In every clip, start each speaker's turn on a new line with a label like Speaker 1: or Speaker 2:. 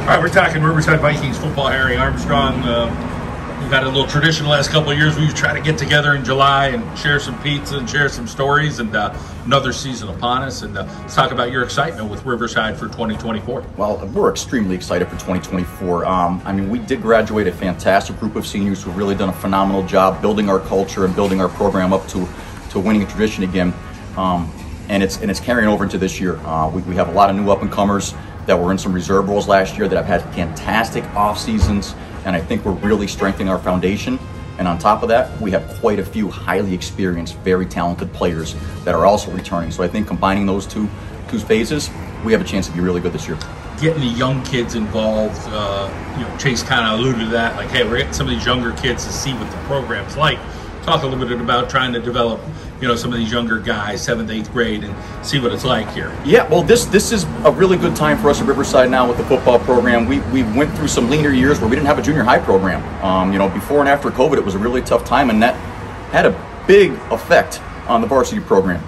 Speaker 1: All right, we're talking Riverside Vikings football. Harry Armstrong. We've had a little tradition the last couple of years. We try to get together in July and share some pizza and share some stories, and another season upon us. And let's talk about your excitement with Riverside for 2024.
Speaker 2: Well, we're extremely excited for 2024. I mean, we did graduate a fantastic group of seniors who've really done a phenomenal job building our culture and building our program up to winning a tradition again. And it's carrying over into this year. We have a lot of new up-and-comers that were in some reserve roles last year that have had fantastic off seasons, and I think we're really strengthening our foundation. And on top of that, we have quite a few highly experienced, very talented players that are also returning. So I think combining those two phases, we have a chance to be really good this year.
Speaker 1: Getting the young kids involved, Chase kind of alluded to that, like, hey, we're getting some of these younger kids to see what the program's like. Talk a little bit about trying to develop, some of these younger guys, 7th, 8th grade, and see what it's like here.
Speaker 2: Yeah, well, this is a really good time for us at Riverside now with the football program. We went through some leaner years where we didn't have a junior high program. Before and after COVID, it was a really tough time, and that had a big effect on the varsity program.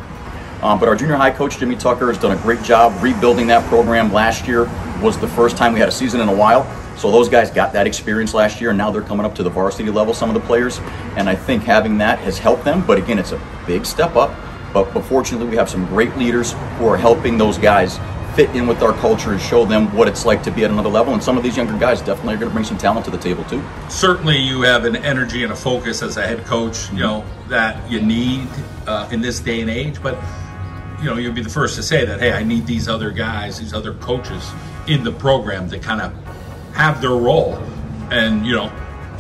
Speaker 2: But our junior high coach, Jimmy Tucker, has done a great job rebuilding that program. Last year was the first time we had a season in a while. So those guys got that experience last year, and now they're coming up to the varsity level, some of the players. And I think having that has helped them. But again, it's a big step up. But fortunately, we have some great leaders who are helping those guys fit in with our culture and show them what it's like to be at another level. And some of these younger guys definitely are going to bring some talent to the table too.
Speaker 1: Certainly you have an energy and a focus as a head coach, that you need in this day and age. But, you'd be the first to say that, hey, I need these other guys, these other coaches in the program to kind of have their role and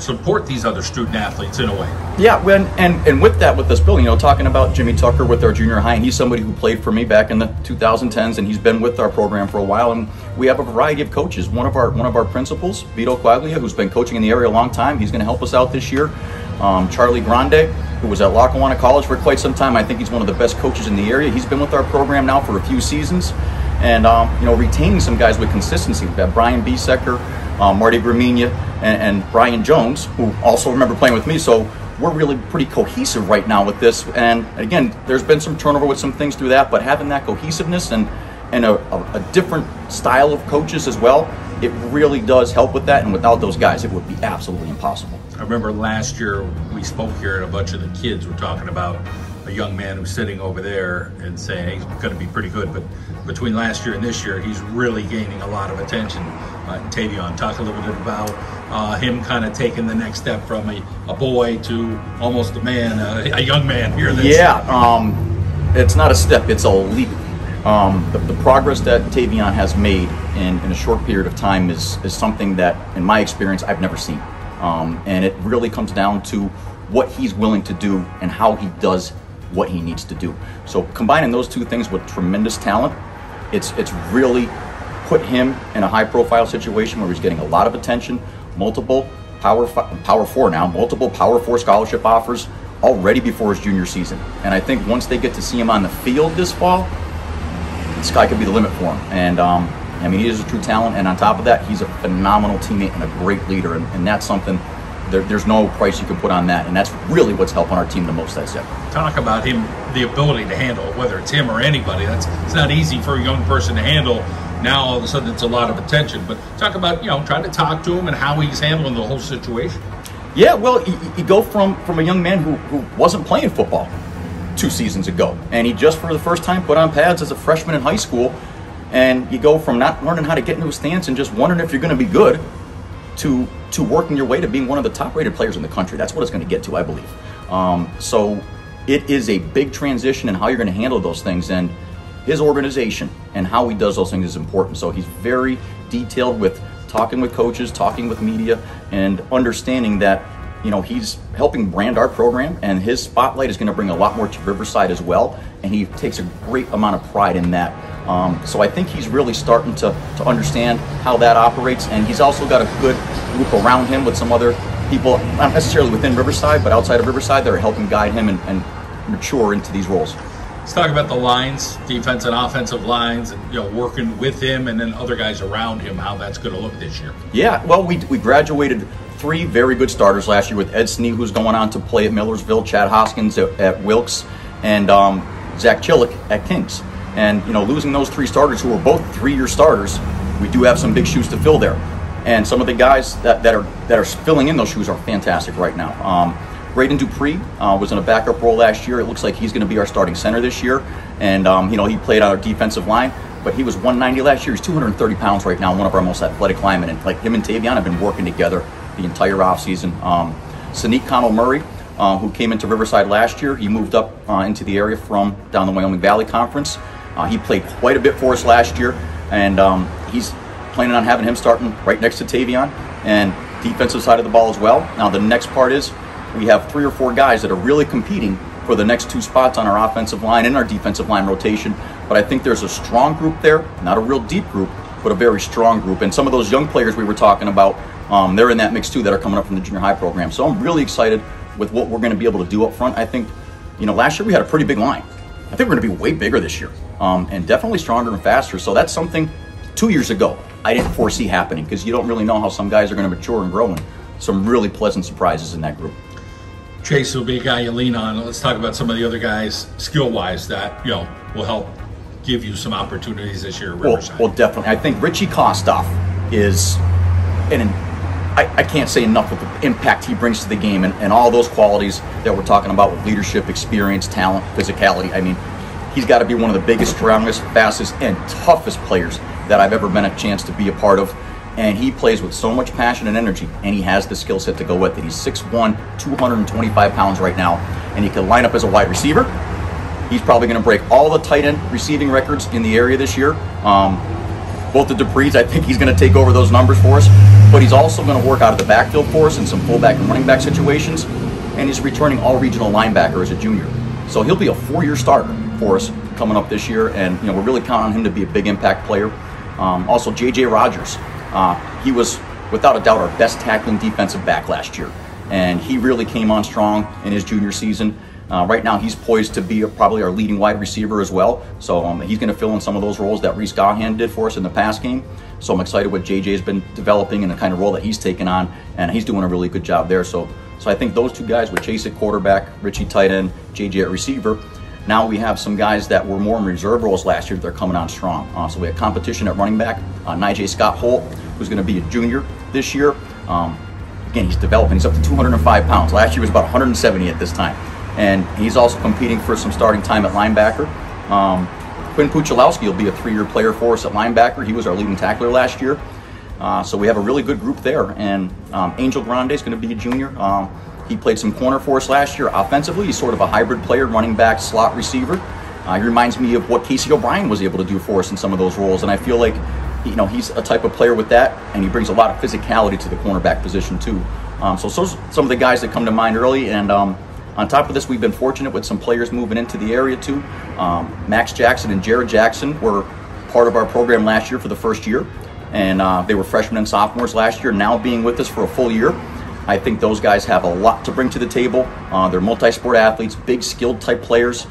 Speaker 1: support these other student athletes in a way.
Speaker 2: Yeah, and with that, with this building, talking about Jimmy Tucker with our junior high, and he's somebody who played for me back in the 2010s, and he's been with our program for a while. And we have a variety of coaches. One of our principals, Vito Quaglia, who's been coaching in the area a long time, he's going to help us out this year. Charlie Grande, who was at Lackawanna College for quite some time. I think he's one of the best coaches in the area. He's been with our program now for a few seasons, and retaining some guys with consistency. We've got Brian Biesecker, Marty Gramigna, and Brian Jones, who also remember playing with me. So we're really pretty cohesive right now with this. And again, there's been some turnover with some things through that, but having that cohesiveness and a different style of coaches as well, it really does help with that. And without those guys, it would be absolutely impossible.
Speaker 1: I remember last year we spoke here, and a bunch of the kids were talking about a young man who's sitting over there and saying, hey, he's going to be pretty good. But between last year and this year, he's really gaining a lot of attention. Tavion, talk a little bit about him kind of taking the next step from a boy to almost a man, a young man here.
Speaker 2: It's not a step, it's a leap. The progress that Tavion has made in a short period of time is something that, in my experience, I've never seen. And it really comes down to what he's willing to do and how he does what he needs to do. So combining those two things with tremendous talent, it's really put him in a high-profile situation where he's getting a lot of attention, multiple Power 4 scholarship offers already before his junior season. And I think once they get to see him on the field this fall, the sky could be the limit for him. And he is a true talent, and on top of that, he's a phenomenal teammate and a great leader, and that's something, there's no price you can put on that, and that's really what's helping our team the most, I'd say.
Speaker 1: Talk about him, the ability to handle, whether it's him or anybody. It's not easy for a young person to handle. Now all of a sudden it's a lot of attention, but talk about, trying to talk to him and how he's handling the whole situation.
Speaker 2: Yeah, well, you go from a young man who wasn't playing football 2 seasons ago, and he just for the first time put on pads as a freshman in high school, and you go from not learning how to get into a stance and just wondering if you're going to be good to working your way to being one of the top-rated players in the country. That's what it's going to get to, I believe. So it is a big transition in how you're going to handle those things, and his organization and how he does those things is important. So he's very detailed with talking with coaches, talking with media, and understanding that he's helping brand our program, and his spotlight is going to bring a lot more to Riverside as well, and he takes a great amount of pride in that. So I think he's really starting to understand how that operates, and he's also got a good group around him with some other people, not necessarily within Riverside, but outside of Riverside, that are helping guide him and mature into these roles.
Speaker 1: Let's talk about the lines, defense and offensive lines, and working with him and then other guys around him, how that's going to look this year.
Speaker 2: Yeah, well, we graduated 3 very good starters last year with Ed Snee, who's going on to play at Millersville, Chad Hoskins at Wilkes, and Zach Chillick at Kings. And losing those 3 starters who were both 3-year starters we do have some big shoes to fill there. And some of the guys that are filling in those shoes are fantastic right now. Braden Dupree was in a backup role last year. It looks like he's going to be our starting center this year. And, he played on our defensive line, but he was 190 last year. He's 230 pounds right now, one of our most athletic linemen. And like him and Tavion have been working together the entire offseason. Sanique Connell-Murray, who came into Riverside last year, he moved up into the area from down the Wyoming Valley Conference. He played quite a bit for us last year, and he's planning on having him starting right next to Tavion and defensive side of the ball as well. Now the next part is we have 3 or 4 guys that are really competing for the next 2 spots on our offensive line and our defensive line rotation. But I think there's a strong group there, not a real deep group, but a very strong group. And some of those young players we were talking about, they're in that mix too, that are coming up from the junior high program. So I'm really excited with what we're going to be able to do up front. I think, last year we had a pretty big line. I think we're going to be way bigger this year, and definitely stronger and faster. So that's something 2 years ago I didn't foresee happening, because you don't really know how some guys are going to mature and grow, and some really pleasant surprises in that group.
Speaker 1: Chase will be a guy you lean on. Let's talk about some of the other guys, skill-wise, that will help give you some opportunities this year at Riverside.
Speaker 2: Well, definitely. I think Richie Kostoff is I can't say enough of the impact he brings to the game, and all those qualities that we're talking about with leadership, experience, talent, physicality. I mean, he's got to be one of the biggest, strongest, fastest, and toughest players that I've ever been a chance to be a part of. And he plays with so much passion and energy, and he has the skill set to go with it. He's 6'1", 225 pounds right now, and he can line up as a wide receiver. He's probably going to break all the tight end receiving records in the area this year. Both the Duprees, I think he's going to take over those numbers for us, but he's also going to work out of the backfield for us in some fullback and running back situations, and he's returning all-regional linebacker as a junior. So he'll be a 4-year starter for us coming up this year, and we're really counting on him to be a big impact player. Also, J.J. Rogers, he was without a doubt our best tackling defensive back last year, and he really came on strong in his junior season. Right now he's poised to be probably our leading wide receiver as well, so he's going to fill in some of those roles that Reese Gahan did for us in the pass game. So I'm excited what JJ has been developing and the kind of role that he's taken on, and he's doing a really good job there. So I think those 2 guys, with Chase at quarterback, Richie tight end, JJ at receiver. Now we have some guys that were more in reserve roles last year that are coming on strong. So we have competition at running back. Nijay Scott Holt, who's going to be a junior this year. Again, he's developing. He's up to 205 pounds. Last year was about 170 at this time. And he's also competing for some starting time at linebacker. Quinn Puchalowski will be a 3-year player for us at linebacker. He was our leading tackler last year. So we have a really good group there. And Angel Grande is going to be a junior. He played some corner for us last year. Offensively, he's sort of a hybrid player, running back, slot receiver. He reminds me of what Casey O'Brien was able to do for us in some of those roles. And I feel like he's a type of player with that, and he brings a lot of physicality to the cornerback position too. So some of the guys that come to mind early. And on top of this, we've been fortunate with some players moving into the area too. Max Jackson and Jared Jackson were part of our program last year for the first year, and they were freshmen and sophomores last year, now being with us for a full year. I think those guys have a lot to bring to the table. They're multi-sport athletes, big skilled type players.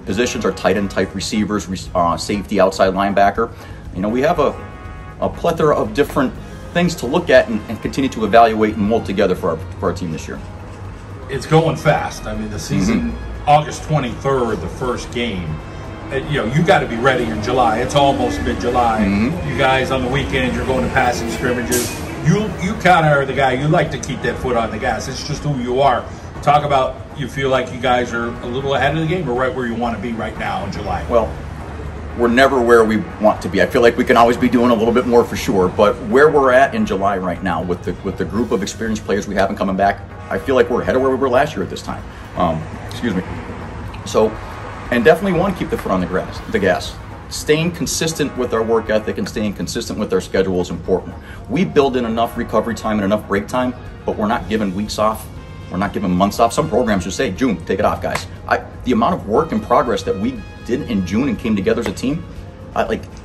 Speaker 2: Positions are tight end type receivers, safety, outside linebacker. We have a plethora of different things to look at and continue to evaluate and mold together for our team this year.
Speaker 1: It's going fast. I mean, the season, August 23rd, the first game. You got to be ready in July. It's almost mid-July. You guys on the weekend, you're going to passing scrimmages. You kind of are the guy, you like to keep that foot on the gas. It's just who you are. Talk about, you feel like you guys are a little ahead of the game, or right where you want to be right now in July?
Speaker 2: Well, we're never where we want to be. I feel like we can always be doing a little bit more for sure, but where we're at in July right now with the group of experienced players we have coming back, I feel like we're ahead of where we were last year at this time. Excuse me. So, and definitely want to keep the foot on the gas. Staying consistent with our work ethic and staying consistent with our schedule is important. We build in enough recovery time and enough break time, but we're not giving weeks off. We're not giving months off. Some programs just say, June, take it off, guys. The amount of work and progress that we did in June and came together as a team,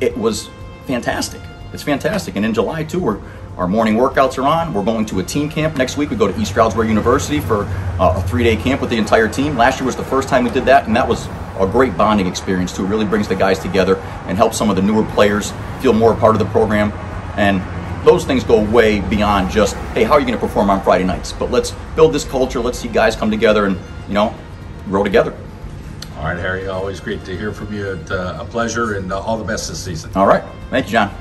Speaker 2: it was fantastic. It's fantastic. And in July, too, our morning workouts are on. We're going to a team camp. Next week, we go to East Stroudsburg University for a 3-day camp with the entire team. Last year was the first time we did that, and that was a great bonding experience, too. It really brings the guys together and helps some of the newer players feel more a part of the program. And those things go way beyond just, hey, how are you going to perform on Friday nights? But let's build this culture. Let's see guys come together and, grow together.
Speaker 1: All right, Harry, always great to hear from you. It's a pleasure, and all the best this season.
Speaker 2: All right. Thank you, John.